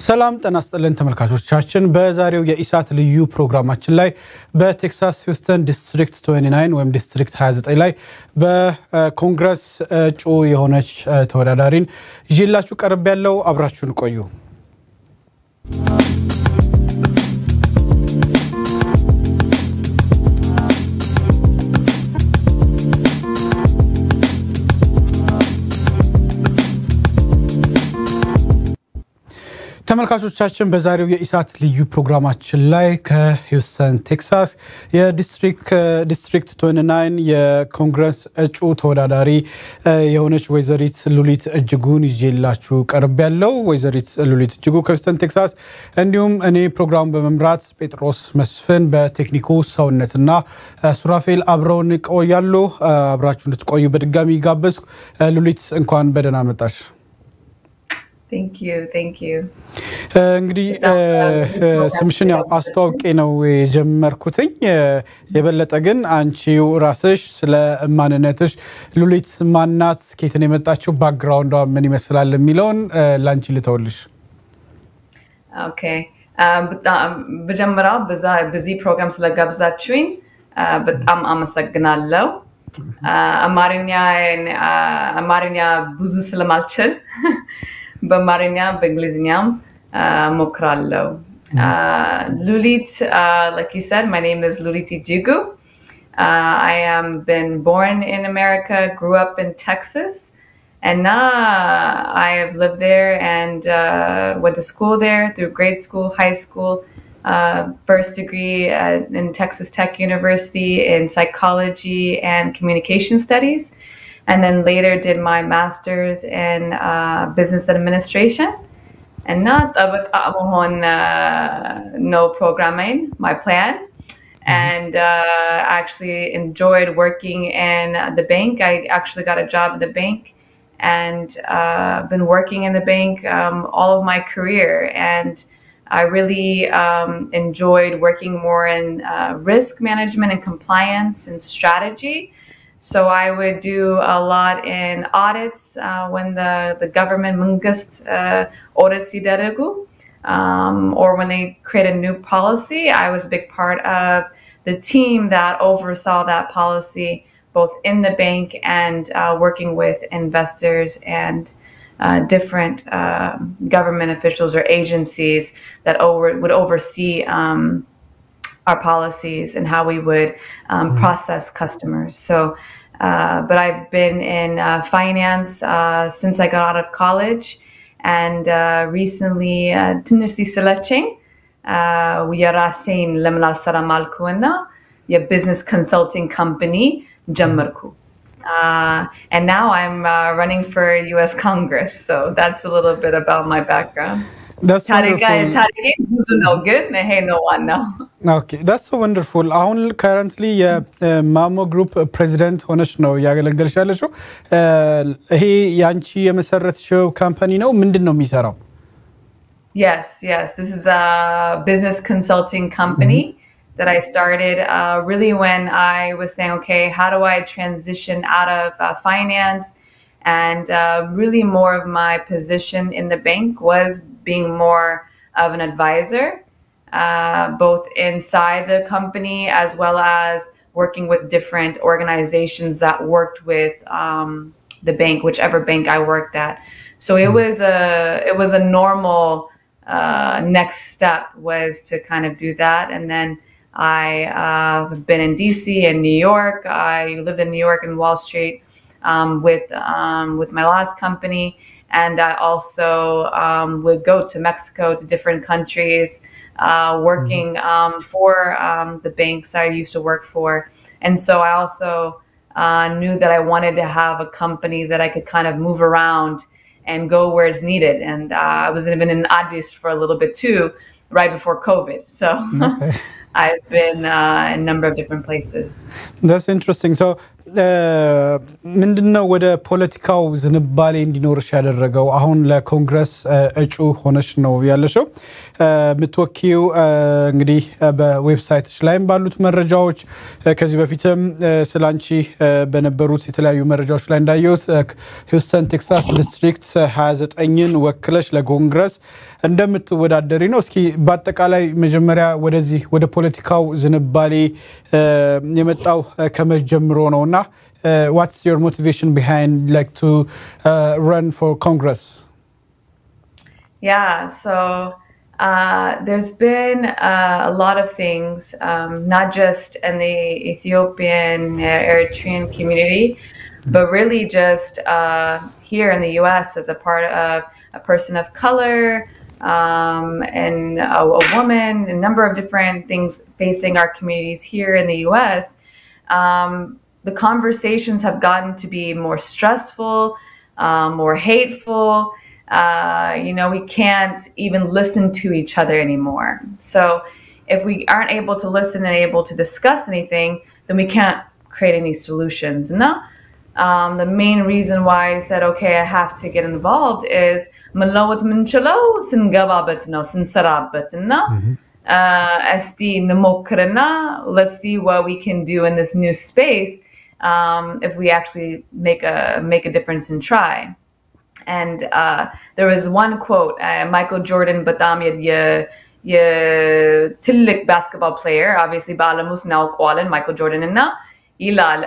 ሰላም ጤና ይስጥልን ተመልካቾቻችን በዛሬው የኢሳት ልዩ ፕሮግራማችን ላይ በቴክሳስ ሂውስተን ዲስትሪክት 29 ወይም ዲስትሪክት 29 ላይ በኮንግረስ እጩ የሆነች ተወዳዳሪን ይዤላችሁ ቀርብ ያለው አብራችሁን ቆዩ ተመልካቾቻችን በዛሬው የኢሳት ልዩ ፕሮግራማችን ላይ ከሂውስተን ቴክሳስ የዲስትሪክት 29 የኮንግረስ እጩ ተወዳዳሪ የሆነች ወይዘሪት ሉሊት እጅጉን ይዤላችሁ ቀርብ ያለው ወይዘሪት ሉሊት እጅጉ ከሂውስተን ቴክሳስ እንዲሁም እኔ ፕሮግራም በመምራት ጴጥሮስ መስፍን በቴክኒኩ ሰውነትና ሱራፌል አብረውን ቆያሉ አብራችሁ እንድትቆዩ በድጋሚ ጋበዝኩ ሉሊት እንኳን በደህና መጣሽ Thank you. እንግዲህ ስምሽን ያው አስተዋውቄ ነው የጀመርኩትኝ የበለጠ ግን አንቺው ራስሽ ስለ ማንነትሽ ሉሊት ማናት ከየት የመጣችው ባክግራውንዷ ምን ይመስላል የሚለውን ላንቺ ልተውልሽ Okay. በጀመራው በዚህ ፕሮግራም ስለጋብዛችሁኝ በጣም አመሰግናለሁ አማርኛ ብዙ ስለማልችል በአማርኛ በእንግሊዝኛም ሞክራለሁ Lulit like you said my name is Lulit Ijigu I am been born in America grew up in Texas and I have lived there and went to school there through grade school high school first degree in Texas Tech University in psychology and communication studies and then later did my master's in business administration and not no programming my plan and actually enjoyed working in the bank I actually got a job in the bank and been working in the bank all of my career and I really enjoyed working more in risk management and compliance and strategy So I would do a lot in audits when the government mungust audits sidaregu or when they create a new policy. I was a big part of the team that oversaw that policy, both in the bank and working with investors and different government officials or agencies that would oversee our policies and how we would process customers. So, but I've been in finance since I got out of college, and recently, Tennessee Selecting, we are saying Lemanal Saramalkuana, your business consulting company, Jammarku. And now I'm running for U.S. Congress. So that's a little bit about my background. That's wonderful. No good. Hey, no one now. Okay, that's so wonderful. አሁን currently ማሞ ግሩፕ ፕሬዚደንት ሆነሽ ነው ያገለገልሽ ያለሽው ይሄ ያንቺ የመሰረትሽው ካምፓኒ ነው ምንድነው የሚሰራው Yes, this is a business consulting company that I started really when I was saying okay, how do I transition out of finance and really more of my position in the bank was being more of an advisor both inside the company as well as working with different organizations that worked with the bank whichever bank I worked at so it was a normal next step was to kind of do that and then I have been in DC and New York I lived in New York and Wall Street with my last company and I also would go to Mexico to different countries working for the banks I used to work for and so I also knew that I wanted to have a company that I could kind of move around and go where it's needed and I was even in Addis for a little bit too right before COVID so I've been in a number of different places. That's interesting. So ምንድነው ወደ ፖለቲካው ዝንባሌ እንዲኖርሽ ያደረገው? አሁን ለኮንግረስ እጩ ሆነሽ ነው ያለሽው። ምትወኪው እንግዲህ በዌብሳይትሽ ላይም ባሉት መረጃዎች ከዚህ በፊትም ስላንቺ በነበሩት የተለያዩ መረጃዎች ላይ እንዳየሁት ሂውስተን ቴክሳስ ዲስትሪክት 29ን ወክለሽ ለኮንግረስ እንደምትወዳደሪ ነው። እስኪ በአጠቃላይ መጀመሪያ ወደዚህ ወደ ፖለቲካው ዝንባሌ የመጣው ከመቼ ጀምሮ ነውና what's your motivation behind like to run for Congress? Yeah, so there's been a lot of things, not just in the Ethiopian, Eritrean community, but really just here in the U.S. as a part of a person of color and a woman, a number of different things facing our communities here in the U.S. The conversations have gotten to be more stressful, more hateful. We can't even listen to each other anymore. So if we aren't able to listen and able to discuss anything, then we can't create any solutions. No? The main reason why I said, okay, I have to get involved is malawat minchalo singababet no sinsarabet no. Let's see what we can do in this new space if we actually make a difference and try. And there was one quote, Michael Jordan, Batamid, tillik basketball player, obviously Balamus now Kualan, Michael Jordan and now Ilal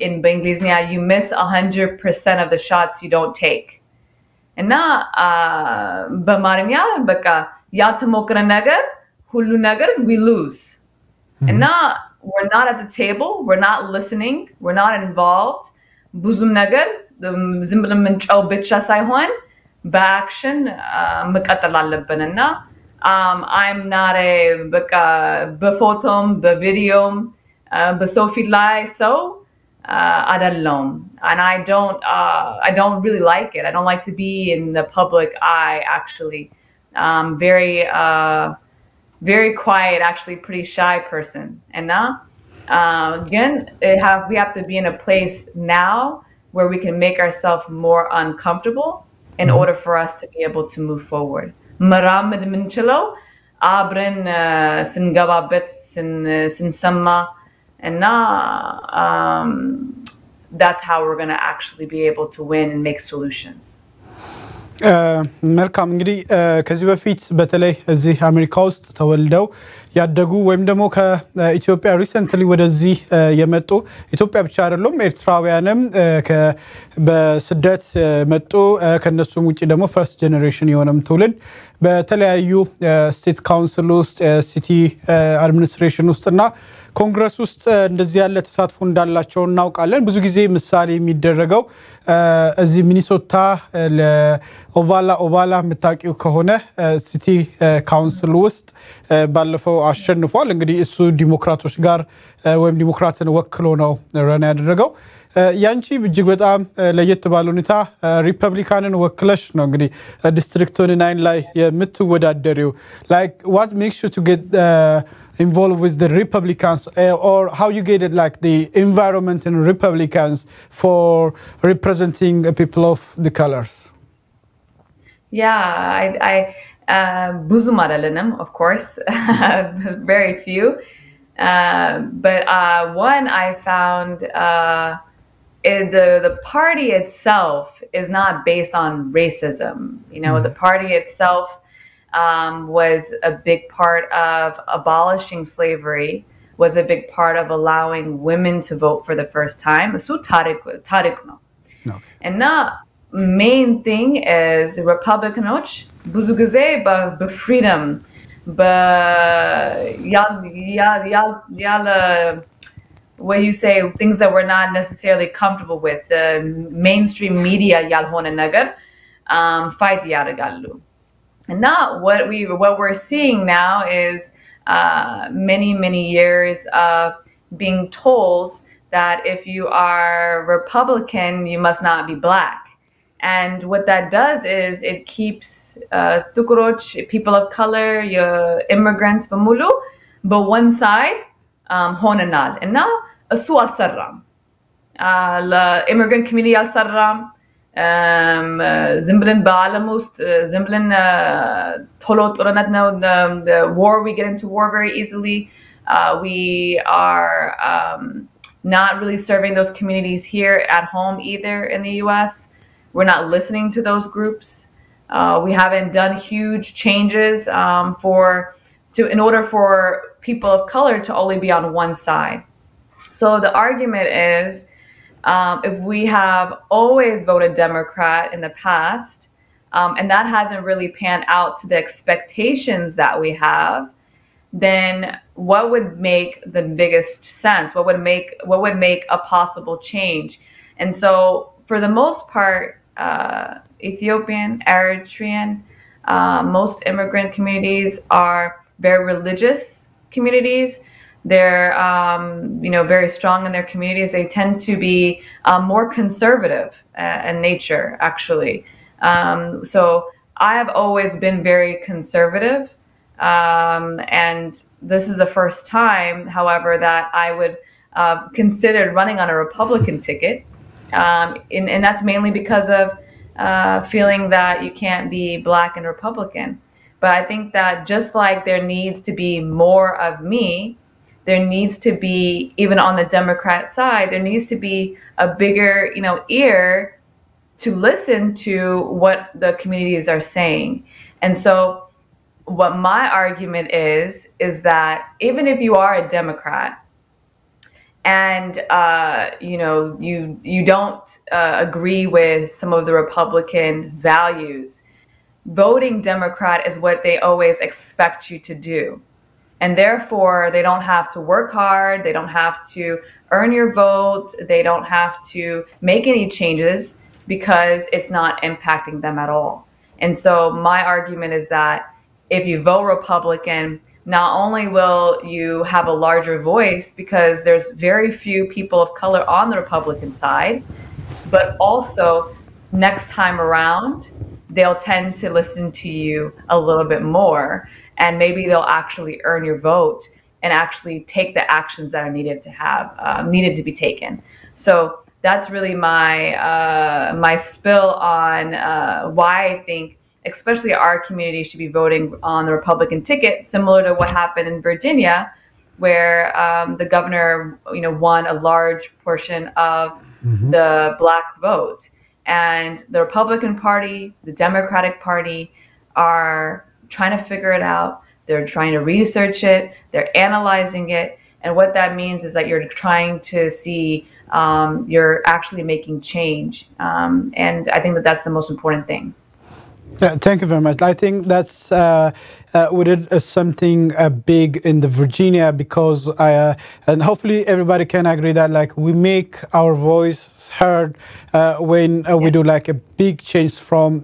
in Bangladesh, you miss 100% of the shots you don't take. And now Bamarimya, Baka Yatamokra Nagar, Hulu Nagar, we lose. And now we're not at the table, we're not listening, we're not involved. Buzum Nagar, the Zimbabwe Minchal Bitcha Saihwan, Baction, Makatalalabanana. I'm not a Befotom, Bevideom, Besofi Lai, so Adalom. And I don't really like it. I don't like to be in the public eye, actually. Very quiet, actually pretty shy person. And now, again, we have to be in a place now where we can make ourselves more uncomfortable in order for us to be able to move forward. Maramid minchalo, abrin singababet sin samma, and now that's how we're going to actually be able to win and make solutions. መልካም እንግዲህ ከዚህ በፊት በተለይ እዚህ አሜሪካ ውስጥ ተወልደው ያደጉ ወይም ደግሞ ከኢትዮጵያ ሪሰንትሊ ወደዚህ የመጡ ኢትዮጵያ ብቻ አይደለም ኤርትራውያንም በስደት መጡ ከነሱም ውጪ ደግሞ ፈርስት ጀነሬሽን የሆነም ትውልድ በተለያዩ ስቴት ካውንስል ውስጥ ሲቲ አድሚኒስትሬሽን ውስጥና ኮንግረስ ውስጥ እንደዚህ ያለ ተሳትፎ እንዳላቸው እናውቃለን ብዙ ጊዜ ምሳሌ የሚደረገው እዚህ ሚኒሶታ ለኦባላ መታቂው ከሆነ ሲቲ ካውንስል ውስጥ ባለፈው አሸንፏል እንግዲህ እሱ ዲሞክራቶች ጋር ወይም ዲሞክራትን ወክሎ ነው ረና ያደረገው ያንቺ እጅግ በጣም ለየት ባለ ሁኔታ ሪፐብሊካንን ወክለሽ ነው እንግዲህ ዲስትሪክት 29 ላይ የምትወዳደሪው like what makes you to get involved with the Republicans or how you get it like the environment in Republicans for representing people of the colors? Yeah, I Buzumadalinum, of course, very few. But one I found the party itself is not based on racism. You know, the party itself was a big part of abolishing slavery, was a big part of allowing women to vote for the first time. So tarikno. And now main thing is Republicanoch buzu gize ba freedom ba yala what you say things that we're not necessarily comfortable with the mainstream media yalhona nagar fight yaragallu. And now what we're seeing now is many years of being told that if you are Republican, you must not be black. And what that does is it keeps tukuroch, people of color, immigrants, bamulu, but one side honanad. And now asu al sarram. ለኢሚግራንት ኮሚኒቲ አልሰራም ዝም ብለን በዓለም ውስጥ ዝም ብለን ቶሎ ጦርነት ነው the war we get into war very easily we are not really serving those communities here at home either in the US. We're not listening to those groups. We haven't done huge changes in order for people of color to only be on one side. So the argument is, if we have always voted Democrat in the past, and that hasn't really panned out to the expectations that we have, then what would make the biggest sense? What would make a possible change? And so, for the most part, Ethiopian, Eritrean, most immigrant communities are very religious communities. They're, very strong in their communities. They tend to be more conservative in nature, actually. So I have always been very conservative. And this is the first time, however, that I would consider running on a Republican ticket. And that's mainly because of feeling that you can't be Black and Republican. But I think that just like there needs to be more of me, there needs to be, even on the Democrat side, there needs to be a bigger, ear to listen to what the communities are saying. And so what my argument is that even if you are a Democrat and, you don't agree with some of the Republican values, voting Democrat is what they always expect you to do. And therefore, they don't have to work hard. They don't have to earn your vote. They don't have to make any changes because it's not impacting them at all. And so my argument is that if you vote Republican, not only will you have a larger voice because there's very few people of color on the Republican side, but also next time around, they'll tend to listen to you a little bit more. And maybe they'll actually earn your vote and actually take the actions that are needed to be taken. So that's really my spill on why I think, especially our community, should be voting on the Republican ticket, similar to what happened in Virginia, where the governor, won a large portion of the Black vote, and the Republican Party, the Democratic Party, are trying to figure it out. They're trying to research it. They're analyzing it. And what that means is that you're trying to see you're actually making change. And I think that that's the most important thing. Thank you very much. I think that's we did something big in the Virginia because and hopefully everybody can agree that we make our voice heard when we do a big change from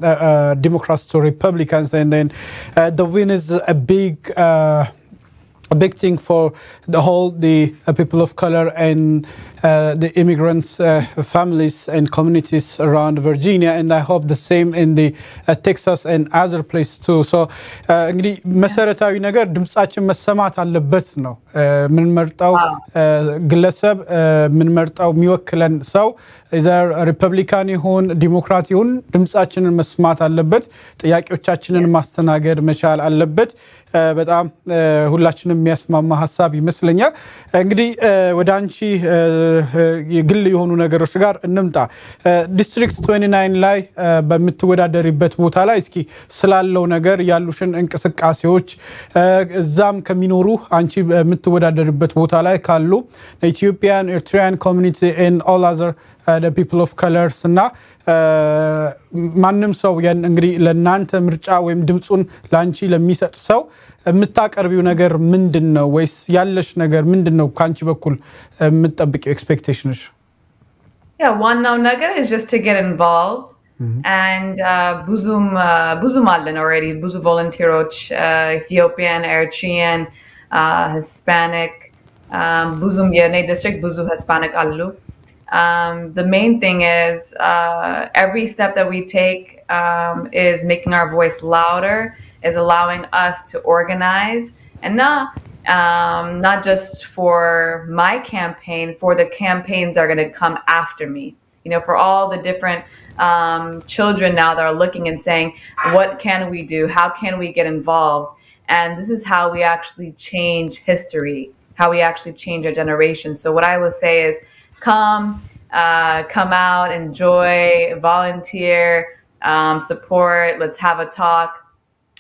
Democrats to Republicans, and then the win is a big thing for the people of color and the immigrants families and communities around Virginia, and I hope the same in the Texas and other places too. So እንግዲህ መሰረታዊ ነገር ድምጻችን መሰማት አለበት ነው ምንመርጣው ግለሰብ ምንመርጣው የሚወክለን ሰው either ሪፐብሊካን ይሁን ዲሞክራት ይሁን ድምጻችንን መስማት አለበት ጥያቄዎቻችንን ማስተናገድ መቻል አለበት በጣም ሁላችንም የሚያስማማ ሐሳብ ይመስለኛል እንግዲህ ወደ አንቺ የግል የሆኑ ነገሮች ጋር እንምጣ ዲስትሪክት 29 ላይ በመተወዳደሪበት ቦታ ላይ እስኪ ስላለው ነገር ያሉሽን እንቅስቃሴዎች እዛም ከሚኖሩ አንቺ በመተወዳደሪበት ቦታ ላይ ካሉ Ethiopian Eritrean community and all other the people of colors እና ማንንም ሰው እንግዲህ ለናንተ ምርጫ ወይም ድምጹን ላንቺ ለሚሰጥ ሰው የምታቀርቢው ነገር ምንድነው ወይስ ያለሽ ነገር ምንድነው ካንቺ በኩል የምትጠብቂው ኤክስፔክቴሽንሽ one ነገር is just to get involved and ብዙም አለን already ብዙ volunteers Ethiopian Eritrean Hispanic ብዙም የኔ district ብዙ Hispanic አሉ the main thing is every step that we take is making our voice louder, is allowing us to organize. And now not just for my campaign, for the campaigns that are going to come after me. You know, for all the different children now that are looking and saying, what can we do? How can we get involved? And this is how we actually change history, how we actually change our generation. So what I will say is come out, enjoy, volunteer, support, let's have a talk.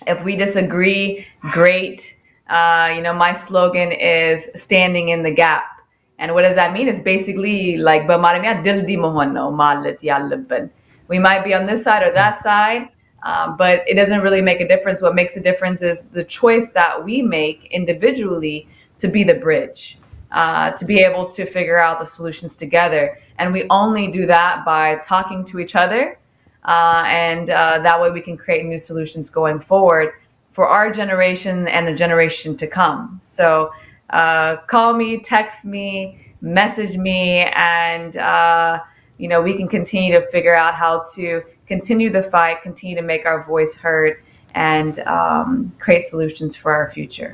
If we disagree, great. You know, my slogan is standing in the gap. And what does that mean? It's basically like, we might be on this side or that side, but it doesn't really make a difference. What makes a difference is the choice that we make individually to be the bridge, to be able to figure out the solutions together. And we only do that by talking to each other. And that way we can create new solutions going forward for our generation and the generation to come. So call me, text me, message me, and you know, we can continue to figure out how to continue the fight, continue to make our voice heard, and create solutions for our future.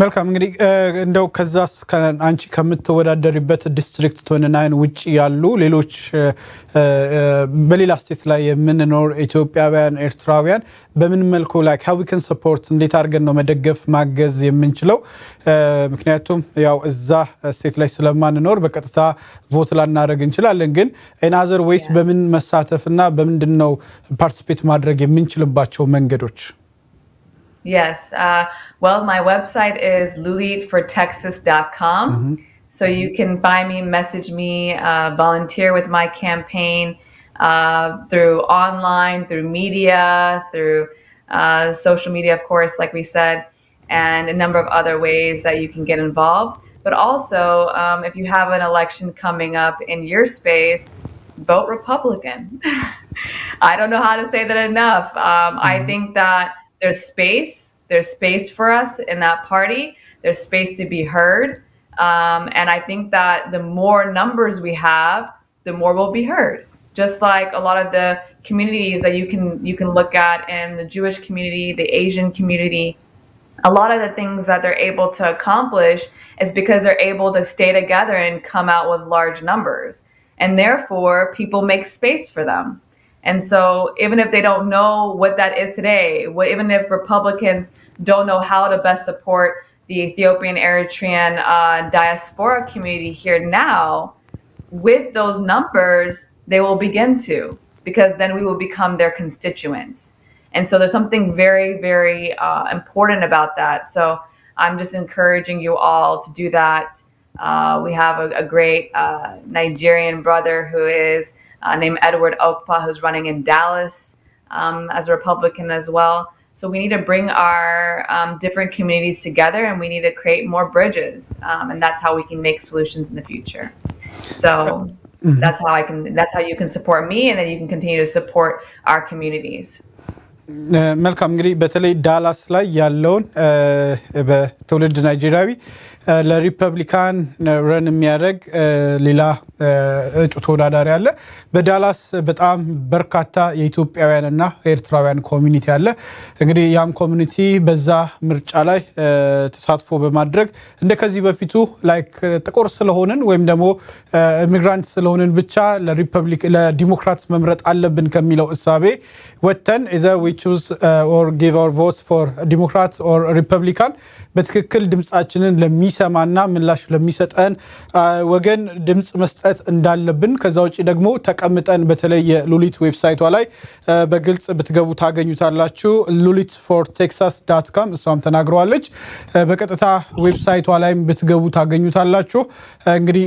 መልካም እንግዲህ እንደው ከዛስ አንቺ ከምትወዳደሪበት ዲስትሪክት 29 ውጪ ያሉ ሌሎች በሌላ ስቴት ላይ የምንኖር ኢትዮጵያውያን ኤርትራውያን በምን መልኩ like how we can support እንዴት አድርገን ነው መደገፍ ማገዝ የምንችለው ምክንያቱም ያው እዛ ስቴት ላይ ስለማንኖር በቀጥታ ቮት ላናደርግ እንችላለን ግን in other ways በምን መሳተፍና በምንድነው ፓርቲሲፔት ማድረግ የምንችልባቸው መንገዶች Yes. Well, my website is lulitfortexas.com. So you can find me, message me, volunteer with my campaign through online, through media, through social media, of course, like we said, and a number of other ways that you can get involved. But also, if you have an election coming up in your space, vote Republican. I don't know how to say that enough. I think that there's space for us in that party. There's space to be heard. And I think that the more numbers we have, the more we'll be heard. Just like a lot of the communities that you can look at in the Jewish community, the Asian community, a lot of the things that they're able to accomplish is because they're able to stay together and come out with large numbers. And therefore, people make space for them. And so even if they don't know what that is today, even if Republicans don't know how to best support the Ethiopian Eritrean diaspora community here now, with those numbers, they will begin to, because then we will become their constituents. And so there's something very, very important about that. So I'm just encouraging you all to do that. We have a great Nigerian brother who is named Edward Okpa, who's running in Dallas as a Republican as well. So we need to bring our different communities together, and we need to create more bridges, and that's how we can make solutions in the future. So that's how you can support me, and then you can continue to support our communities. መልካም እንግዲህ በተለይ ዳላስ ላይ ያለውን በትውልድ ናይጄሪያዊ ለሪፐብሊካን ረን የሚያደርግ ሌላ እጩ ተወዳዳሪ አለ በዳላስ በጣም በርካታ የኢትዮጵያውያንና ኤርትራውያን ኮሚኒቲ አለ እንግዲህ ያም ኮሚኒቲ በዛ ምርጫ ላይ ተሳትፎ በማድረግ እንደከዚህ በፊቱ ላይክ ጥቁር ስለሆነን ወይም ደግሞ ኢሚግራንት ስለሆነን ብቻ ለዲሞክራት መምረጥ አለብን ከሚለው እሳቤ ወተን either we choose or give our votes for Democrat or Republican በትክክል ድምጻችንን ለሚሰማና ምላሽ ለሚሰጠን ወገን ድምጽ መስጠት እንዳለብን ከዛው ጪ ደግሞ ተቀምጠን በተለየ ሉሊት ዌብሳይቷ ላይ በግልጽ ብትገቡ ታገኙታላችሁ lulitfortexas.com እሷም ተናግሯለች በቀጥታ ዌብሳይቷ ላይም ብትገቡ ታገኙታላችሁ እንግዲህ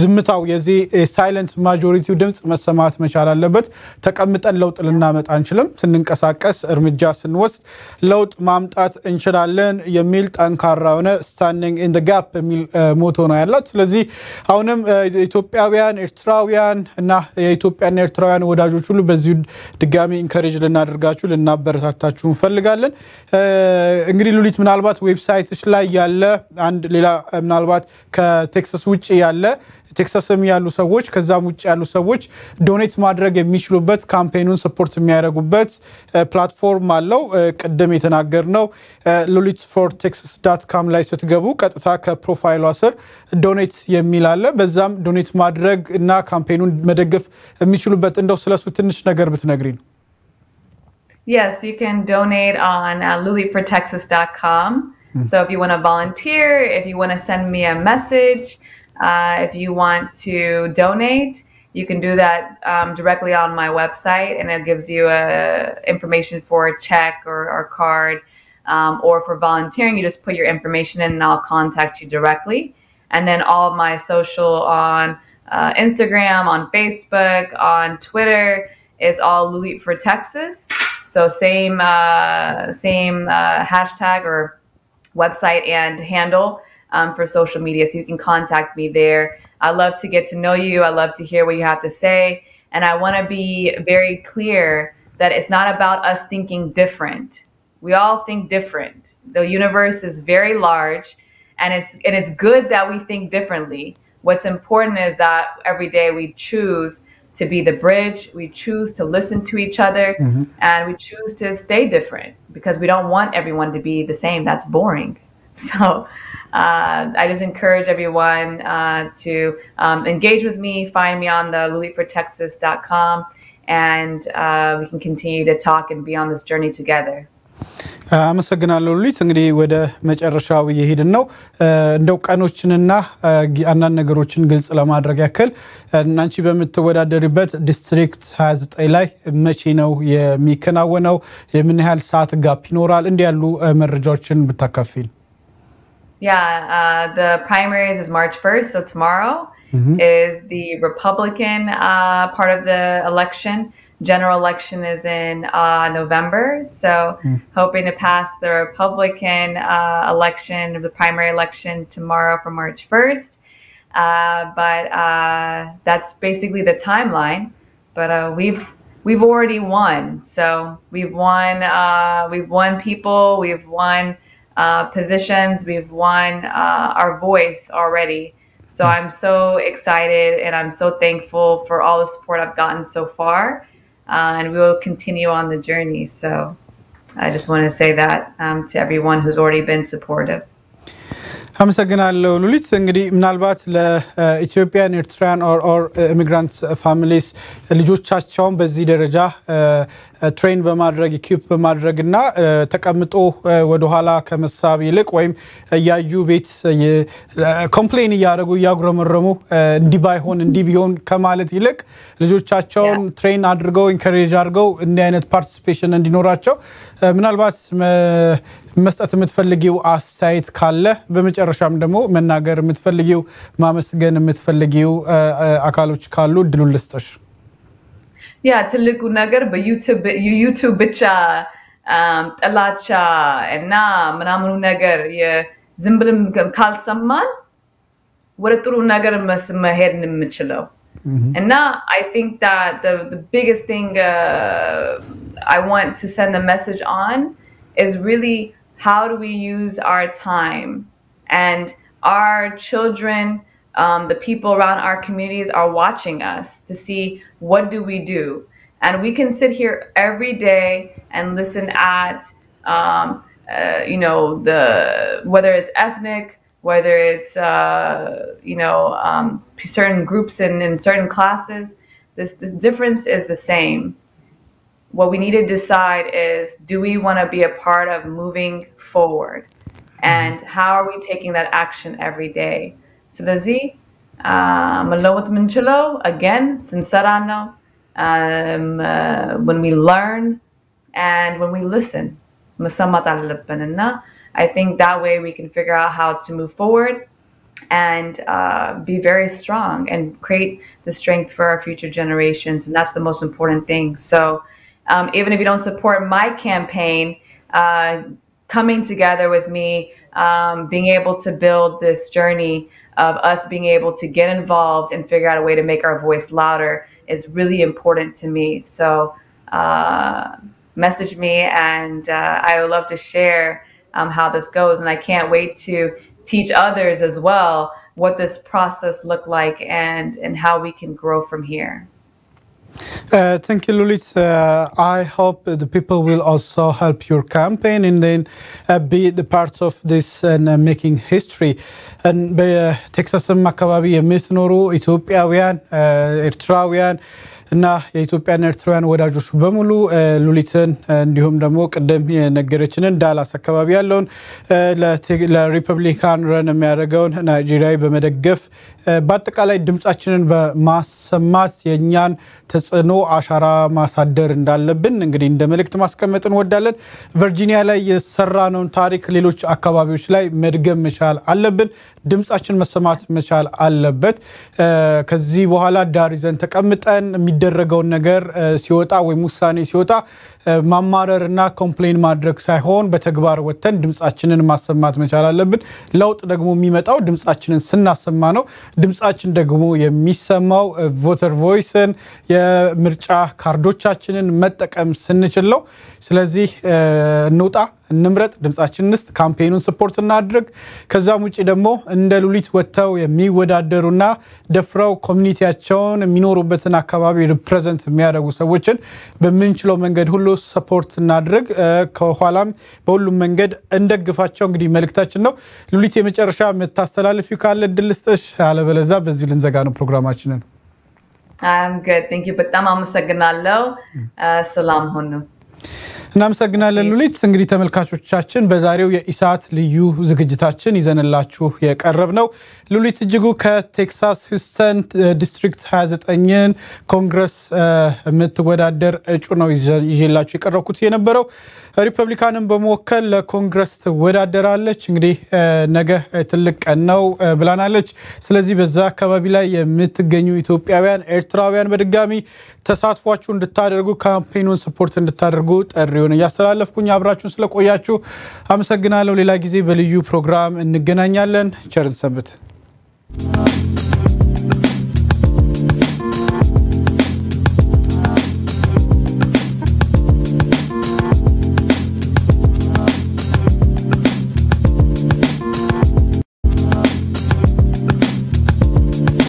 ዝምታው የዚህ ሳይለንት ማጆሪቲው ድምጽ መሰማት መቻል አለበት ተቀምጠን ለውጥ ልናመጣ አንችልም ስንንቀሳቀስ እርምጃ ስንወስድ ለውጥ ማምጣት እንችላለን የሚል ጠንካራ ሆነ standing in the gap የሚል ሞቶ ነው ያላት ስለዚህ አሁንም ኢትዮጵያውያን ኤርትራውያን እና የኢትዮጵያና ኤርትራውያን ወዳጆች ሁሉ በዚህ ድጋሚ ኢንከሬጅ ልናደርጋችሁ ልናበረታታችሁ እንፈልጋለን እንግዲህ ሉሊት ምናልባት ዌብሳይትሽ ላይ ያለ አንድ ሌላ ምናልባት ከቴክሳስ ውጪ ያለ ቴክሳስም ያሉ ሰዎች ከዛም ውጪ ያሉ ሰዎች ዶኔት ማድረግ የሚችሉበት ካምፔኑን ሰፖርት የሚያደርጉበት ፕላትፎርም አለው ቀደም የተናገርነው lulitfortexas.com ላይ ስትገቡ ቀጥታ ከፕሮፋይሏ ስር ዶኔት የሚል አለ በዛም ዶኔት ማድረግ እና ካምፔኑን መደገፍ የሚችሉበት እንደው ስለሱ ትንሽ ነገር ብትነግሪን Yes, you can donate on lulitfortexas.com. So if you want to volunteer, if you want to send me a message, if you want to donate, you can do that directly on my website, and it gives you information for a check or card, or for volunteering, you just put your information in and I'll contact you directly. And then all of my social on Instagram, on Facebook, on Twitter is all Lulit for Texas. So same hashtag or website and handle for social media, so you can contact me there. I love to get to know you. I love to hear what you have to say. And I want to be very clear that it's not about us thinking different. We all think different. The universe is very large, and it's good that we think differently. What's important is that every day we choose to be the bridge. We choose to listen to each other, and we choose to stay different because we don't want everyone to be the same. That's boring. So I just encourage everyone to engage with me, find me on the lulitfortexas.com, and we can continue to talk and be on this journey together. አመሰግናለሁ ሉሊት እንግዲህ ወደ መጨረሻው እየሄድን ነው እንደው ቀኖችንና አንዳንድ ነገሮችን ግልጽ ለማድረግ ያክል እናንቺ በመተወዳደሪበት ዲስትሪክት 29 ላይ መቼ ነው የሚከናወነው የምን ያህል ሰዓት ጋፕ ይኖራል እንዴ ያሉ መረጃዎችን ብታካፊል Yeah, the primaries is March 1st, so tomorrow is the Republican part of the election. General election is in November, so hoping to pass the Republican election, the primary election tomorrow for March 1st. But that's basically the timeline. But we've already won. So we've won people, we've won positions, we've won our voice already. So I'm so excited and I'm so thankful for all the support I've gotten so far. And we will continue on the journey. So I just want to say that to everyone who's already been supportive. አመሰግናለሁ ሉሊት እንግዲህ ምናልባት ለኢትዮጵያን ኤርትራን or immigrant families ልጆቻቸውን በዚህ ደረጃ ትሬን በማድረግ ኢኩፕ በማድረግና ተቀምጦ ወደ ኋላ ከመሳብ ይልቅ ወይም ያዩ ቤት ኮምፕሌን ያደርጉ ያጉረመረሙ እንዲባይሆን እንዲቢሆን ከማለት ይልቅ ልጆቻቸውን ትሬን አድርገው ኢንከሬጅ አድርገው እንደ አይነት ፓርቲሲፔሽን እንዲኖራቸው ምናልባት መስጠት የምትፈልጊው አስተያየት ካለ በመጨረሻም ደግሞ መናገር የምትፈልጊው ማመስገን የምትፈልጊው አካሎች ካሉ ድሉ ልስጥሽ ያ ትልቁ ነገር በዩቲዩብ ብቻ ጥላቻ እና ምናምኑ ነገር የዝም ብለን ካልሰማን ወደ ጥሩ ነገር መሄድ እንችላለን and I think that the biggest thing I want to send the message on is really how do we use our time, and our children, the people around our communities are watching us to see what do we do. And we can sit here every day and listen at whether it's ethnic, whether it's certain groups in certain classes, the difference is the same. What we need to decide is, do we want to be a part of moving forward? And how are we taking that action every day? So malawat minchalo again, sincerano, when we learn and when we listen. I think that way we can figure out how to move forward and be very strong and create the strength for our future generations. And that's the most important thing. So even if you don't support my campaign, coming together with me, being able to build this journey of us being able to get involved and figure out a way to make our voice louder is really important to me. So message me, and I would love to share how this goes. And I can't wait to teach others as well what this process looked like and how we can grow from here. Thank you, Lulit. I hope the people will also help your campaign and then be the part of this and making history. And Texas አካባቢ የምትኖሩ ኢትዮጵያውያን ኤርትራውያን እና የኢትዮጵያና ኤርትራውያን ወዳጆች በሙሉ ሉሊትን እንዲሁም ደግሞ ቀደም የነገረችንን ዳላስ አካባቢ ያለውን ለሪፐብሊካን ረን የሚያደርገውን ናይጄሪያዊ በመደገፍ በአጠቃላይ ድምጻችንን በማሰማት የኛን ተጽዕኖ አሻራ ማሳደር እንዳለብን እንግዲህ እንደ መልእክት ማስቀመጥ እንወዳለን ቨርጂኒያ ላይ የሰራነውን ታሪክ ሌሎች አካባቢዎች ላይ መድገም መቻል አለብን ድምጻችን መሰማት መቻል አለበት ከዚህ በኋላ ዳሪዘን ተቀምጠን የሚደረገው ነገር ሲወጣ ወይ ሙሳኔ ሲወጣ ማማረርና ኮምፕሌን ማድረግ ሳይሆን በተግባር ወተን ድምጻችንን ማሰማት መቻል አለብን ለውጥ ደግሞ የሚመጣው ድምጻችንን ስናሰማ ነው ድምጻችን ደግሞ የሚሰማው ቮተር ቮይስን የምርጫ ካርዶቻችንን መጠቀም ስንችል ነው ስለዚህ እንውጣ እንምረጥ ድምጻችንንስ ካምፔኑን ሰፖርት እናድርግ ከዛም ውጪ ደግሞ እንደ ሉሊት ወጣው የሚወዳደሩና ደፍራው ኮሚኒቲያቸውን የሚኖሩበትን አካባቢ ሪፕሬዘንት የሚያደርጉ ሰዎችን በመንችለው መንገድ ሁሉ ሰፖርት እናድርግ ከኋላም በሁሉም መንገድ እንደግፋቸው እንግዲህ መልእክታችን ነው ሉሊት የመጨረሻ መታስተላልፊው ካለ ድልስጥሽ አለበለዛ በዚህ ልንዘጋ ነው ፕሮግራማችንን I'm good thank you በጣም አመሰግናለሁ ሰላም ሆኑ እናመሰግናለን ሉሊት እንግዲህ ተመልካቾቻችን በዛሬው የኢሳት ልዩ ዝግጅታችን ይዘንላችሁ የቀረብነው ሉሊት እጅጉ ከቴክሳስ ሂውስተን ዲስትሪክት 29ን ኮንግረስ የምትወዳደር እጩ ነው ይዤላችሁ የቀረብኩት የነበረው ሪፐብሊካንን በመወከል ለኮንግረስ ትወዳደራለች እንግዲህ ነገ ትልቅ ቀን ነው ብላናለች ስለዚህ በዛ አካባቢ ላይ የምትገኙ ኢትዮጵያውያን ኤርትራውያን በድጋሚ ተሳትፏችሁ እንድታደርጉ ካምፔኑን ሰፖርት እንድታደርጉ ጥሪውን ያስተላልፍኩኝ አብራችሁን ስለቆያችሁ አመሰግናለሁ ሌላ ጊዜ በልዩ ፕሮግራም እንገናኛለን ቸርን ሰንብት